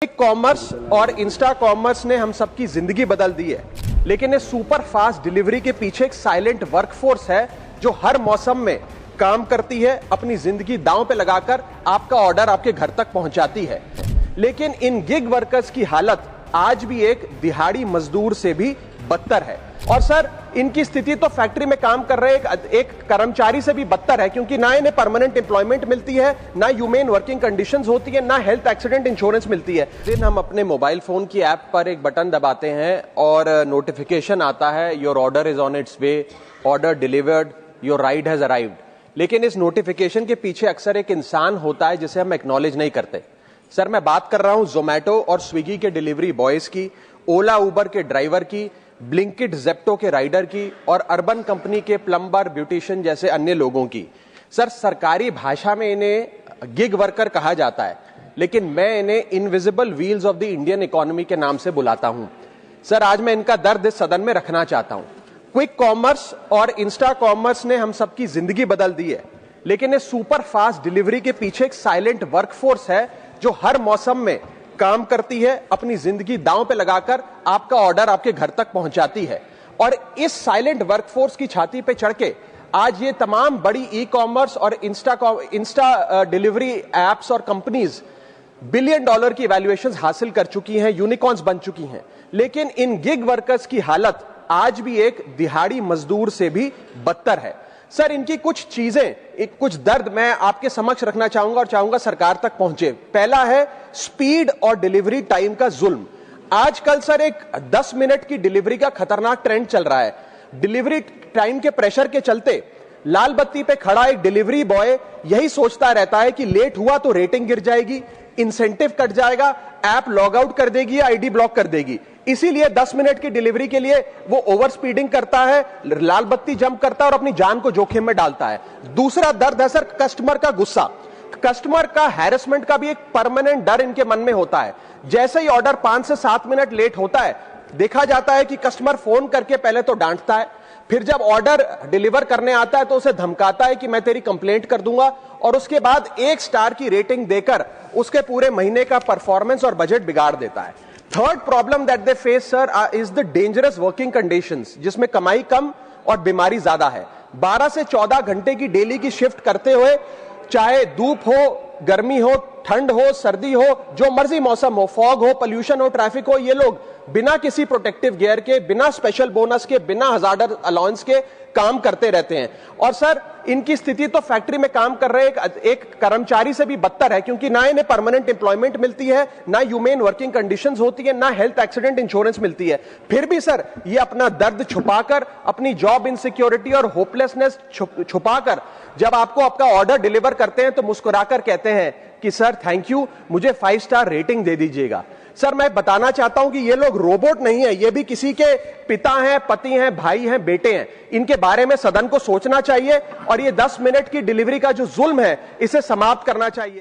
Quick commerce और Insta commerce ने हम सबकी जिंदगी बदल दी है, लेकिन इस सुपर फास्ट डिलीवरी के पीछे एक साइलेंट वर्कफोर्स है जो हर मौसम में काम करती है, अपनी जिंदगी दांव पे लगाकर आपका ऑर्डर आपके घर तक पहुंचाती है। लेकिन इन गिग वर्कर्स की हालत आज भी एक दिहाड़ी मजदूर से भी बदतर है। और सर, इनकी स्थिति तो फैक्ट्री में काम कर रहे एक कर्मचारी से भी बदतर है, क्योंकि ना इन्हें परमानेंट एम्प्लॉयमेंट मिलती है, ना ह्यूमेन वर्किंग कंडीशंस होती है, ना हेल्थ एक्सीडेंट इंश्योरेंस मिलती है। दिन हम अपने मोबाइल फोन की ऐप पर एक बटन दबाते हैं और नोटिफिकेशन आता है, your order is on it's way, order delivered, your ride has arrived. लेकिन इस नोटिफिकेशन के पीछे अक्सर एक इंसान होता है जिसे हम एक्नॉलेज नहीं करते। सर, मैं बात कर रहा हूं जोमैटो और स्विगी के डिलीवरी बॉयज की, ओला उबर के ड्राइवर की, ब्लिंकिट जेप्टो के राइडर की और अर्बन कंपनी के प्लम्बर, ब्यूटिशियन जैसे अन्य लोगों की। सर, सरकारी भाषा में इन्हें गिग वर्कर कहा जाता है, लेकिन मैं इन्हें invisible wheels of the Indian economy के नाम से बुलाता हूं। सर, आज मैं इनका दर्द इस सदन में रखना चाहता हूं। क्विक कॉमर्स और इंस्टा कॉमर्स ने हम सबकी जिंदगी बदल दी है, लेकिन इस सुपर फास्ट डिलीवरी के पीछे एक साइलेंट वर्कफोर्स है जो हर मौसम में काम करती है, अपनी जिंदगी दांव पे लगाकर आपका ऑर्डर आपके घर तक पहुंचाती है। और इस साइलेंट वर्कफोर्स की छाती पे चढ़ के आज ये तमाम बड़ी ई कॉमर्स और इंस्टा डिलीवरी एप्स और कंपनीज $1 बिलियन की वैल्यूएशंस हासिल कर चुकी हैं, यूनिकॉर्न्स बन चुकी हैं। लेकिन इन गिग वर्कर्स की हालत आज भी एक दिहाड़ी मजदूर से भी बदतर है। सर, इनकी कुछ चीजें, कुछ दर्द मैं आपके समक्ष रखना चाहूंगा और चाहूंगा सरकार तक पहुंचे। पहला है स्पीड और डिलीवरी टाइम का जुल्म। आजकल सर, एक 10 मिनट की डिलीवरी का खतरनाक ट्रेंड चल रहा है। डिलीवरी टाइम के प्रेशर के चलते लाल बत्ती पे खड़ा एक डिलीवरी बॉय यही सोचता रहता है कि लेट हुआ तो रेटिंग गिर जाएगी, इंसेंटिव कट जाएगा, ऐप लॉग आउट कर देगी या आईडी ब्लॉक कर देगी। इसीलिए 10 मिनट की डिलीवरी के लिए वो ओवर स्पीडिंग करता है, लाल बत्ती जंप करता है और अपनी जान को जोखिम में डालता है। दूसरा दर्द है सर, कस्टमर का गुस्सा। कस्टमर का हैरेसमेंट का भी एक परमानेंट डर इनके मन में होता है। जैसे ही ऑर्डर 5 से 7 मिनट लेट होता है, देखा जाता है कि कस्टमर फोन करके पहले तो डांटता है, फिर जब ऑर्डर डिलीवर करने आता है तो उसे धमकाता है कि मैं तेरी कंप्लेंट कर दूंगा, और उसके बाद 1 स्टार की रेटिंग देकर उसके पूरे महीने का परफॉर्मेंस और बजट बिगाड़ देता है। Third problem that they face sir is the dangerous working conditions, जिसमें कमाई कम और बीमारी ज्यादा है। 12 से 14 घंटे की डेली की शिफ्ट करते हुए, चाहे धूप हो, गर्मी हो, ठंड हो, सर्दी हो, जो मर्जी मौसम हो, फॉग हो, पोल्यूशन हो, ट्रैफिक हो, ये लोग बिना किसी प्रोटेक्टिव गियर के, बिना स्पेशल बोनस के, बिना हजार्डर अलाउंस के काम करते रहते हैं। और सर, इनकी स्थिति तो फैक्ट्री में काम कर रहे एक कर्मचारी से भी बदतर है, क्योंकि ना इन्हें परमानेंट एम्प्लॉयमेंट मिलती है, ना ह्यूमेन वर्किंग कंडीशंस होती है, ना हेल्थ एक्सीडेंट इंश्योरेंस मिलती है। फिर भी सर, ये अपना दर्द छुपाकर, अपनी जॉब इनसिक्योरिटी और होपलेसनेस छुपाकर जब आपको आपका ऑर्डर डिलीवर करते हैं तो मुस्कुराकर कहते हैं कि सर थैंक यू, मुझे 5 स्टार रेटिंग दे दीजिएगा। सर, मैं बताना चाहता हूं कि ये लोग रोबोट नहीं है, ये भी किसी के पिता हैं, पति हैं, भाई हैं, बेटे हैं। इनके बारे में सदन को सोचना चाहिए और ये 10 मिनट की डिलीवरी का जो जुल्म है, इसे समाप्त करना चाहिए।